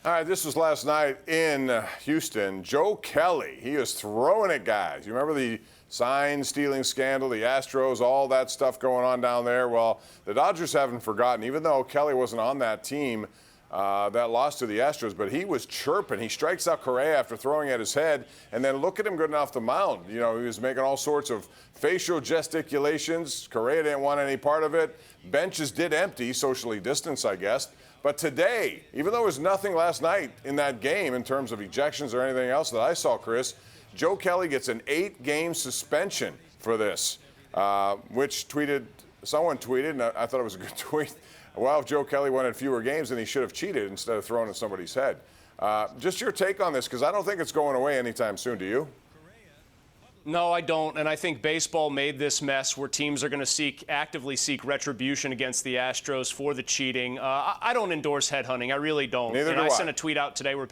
All right, this was last night in Houston. Joe Kelly, he is throwing at guys. You remember the sign stealing scandal, the Astros, all that stuff going on down there? Well, the Dodgers haven't forgotten, even though Kelly wasn't on that team that lost to the Astros, but he was chirping. He strikes out Correa after throwing at his head, and then look at him getting off the mound. You know, he was making all sorts of facial gesticulations. Correa didn't want any part of it. Benches did empty, socially distanced, I guess. But today, even though there was nothing last night in that game in terms of ejections or anything else that I saw, Chris, Joe Kelly gets an 8-game suspension for this, which someone tweeted, and I thought it was a good tweet. Well, if Joe Kelly wanted fewer games, then he should have cheated instead of throwing at somebody's head. Just your take on this, because I don't think it's going away anytime soon. Do you? No, I don't, and I think baseball made this mess where teams are going to actively seek retribution against the Astros for the cheating. I don't endorse headhunting. I really don't. Neither do I. I sent a tweet out today where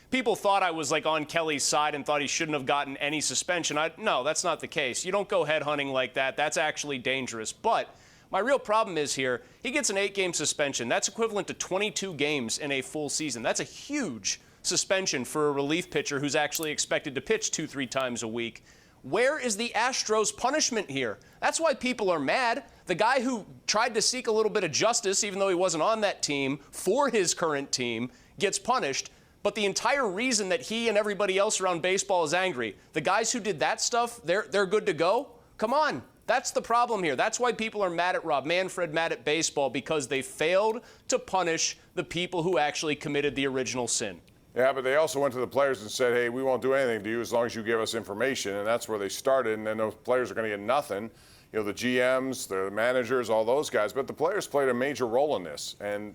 people thought I was like on Kelly's side and thought he shouldn't have gotten any suspension. No, that's not the case. You don't go headhunting like that. That's actually dangerous. But my real problem is here, he gets an 8-game suspension. That's equivalent to 22 games in a full season. That's a huge suspension for a relief pitcher who's actually expected to pitch 2-3 times a week. Where is the Astros' punishment here? That's why people are mad. The guy who tried to seek a little bit of justice, even though he wasn't on that team, for his current team, gets punished. But the entire reason that he and everybody else around baseball is angry, the guys who did that stuff, they're good to go? Come on. That's the problem here. That's why people are mad at Rob Manfred, mad at baseball, because they failed to punish the people who actually committed the original sin. Yeah, but they also went to the players and said, hey, we won't do anything to you as long as you give us information. And that's where they started. And then those players are going to get nothing. You know, the GMs, the managers, all those guys. But the players played a major role in this. And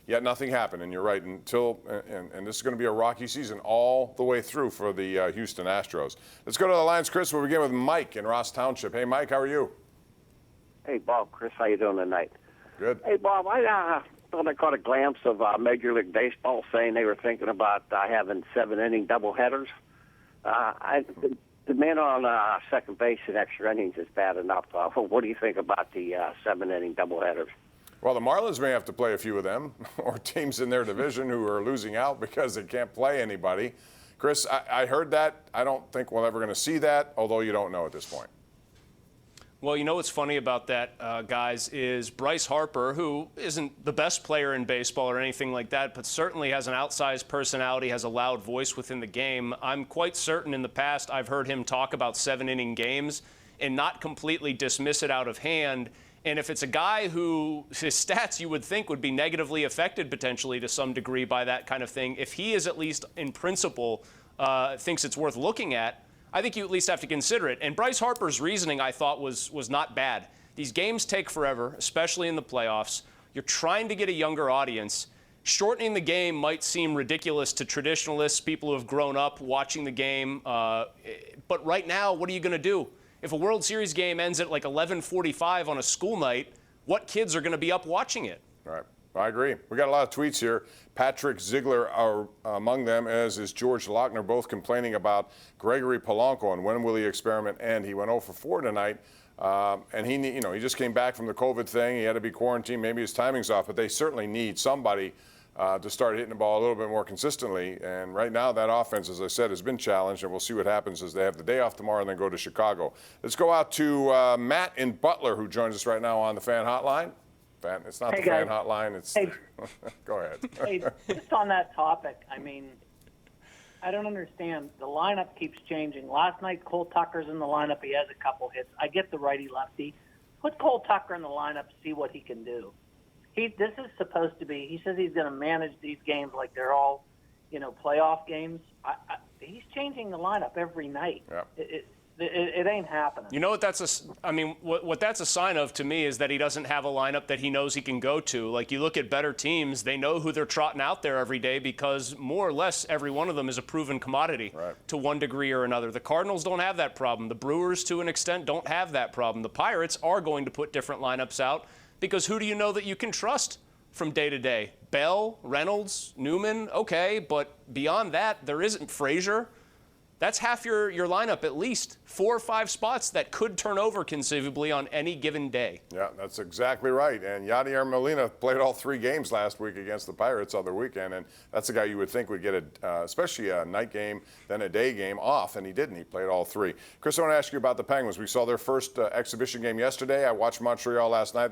yet nothing happened. And you're right, and this is going to be a rocky season all the way through for the Houston Astros. Let's go to the lines, Chris. We'll begin with Mike in Ross Township. Hey, Mike, how are you? Hey, Bob, Chris, how you doing tonight? Good. Hey, Bob, I thought I caught a glimpse of Major League Baseball saying they were thinking about having 7-inning doubleheaders. The men on second base in extra innings is bad enough. What do you think about the 7-inning doubleheaders? Well, the Marlins may have to play a few of them, or teams in their division who are losing out because they can't play anybody. Chris, I heard that. I don't think we're ever going to see that, although you don't know at this point. Well, you know what's funny about that, guys, is Bryce Harper, who isn't the best player in baseball or anything like that, but certainly has an outsized personality, has a loud voice within the game. I'm quite certain in the past I've heard him talk about 7-inning games and not completely dismiss it out of hand. And if it's a guy who his stats you would think would be negatively affected potentially to some degree by that kind of thing, if he is at least in principle thinks it's worth looking at, I think you at least have to consider it. And Bryce Harper's reasoning, I thought, was not bad. These games take forever, especially in the playoffs. You're trying to get a younger audience. Shortening the game might seem ridiculous to traditionalists, people who have grown up watching the game. But right now, what are you going to do? If a World Series game ends at like 11:45 on a school night, what kids are going to be up watching it? All right. I agree. We got a lot of tweets here. Patrick Ziegler are among them, as is George Lochner, both complaining about Gregory Polanco and when will the experiment end. He went 0 for 4 tonight, and he just came back from the COVID thing. He had to be quarantined. Maybe his timing's off, but they certainly need somebody to start hitting the ball a little bit more consistently. And right now, that offense, as I said, has been challenged, and we'll see what happens as they have the day off tomorrow and then go to Chicago. Let's go out to Matt in Butler, who joins us right now on the Fan Hotline. It's not the fan hotline. It's go ahead. Hey, just on that topic, I mean, I don't understand. The lineup keeps changing. Last night, Cole Tucker's in the lineup. He has a couple hits. I get the righty-lefty. Put Cole Tucker in the lineup, see what he can do. This is supposed to be. He says he's going to manage these games like they're all, playoff games. He's changing the lineup every night. Yeah. It ain't happening. You know what that's what that's a sign of to me is that he doesn't have a lineup that he knows he can go to. Like, you look at better teams, they know who they're trotting out there every day because more or less every one of them is a proven commodity to one degree or another. The Cardinals don't have that problem. The Brewers, to an extent, don't have that problem. The Pirates are going to put different lineups out because who do you know that you can trust from day to day? Bell, Reynolds, Newman, okay, but beyond that, there isn't Frazier. That's half your lineup, at least 4 or 5 spots that could turn over conceivably on any given day. Yeah, that's exactly right. And Yadier Molina played all 3 games last week against the Pirates on the weekend, and that's a guy you would think would get especially a night game, then a day game off, and he didn't. He played all 3. Chris, I want to ask you about the Penguins. We saw their first exhibition game yesterday. I watched Montreal last night.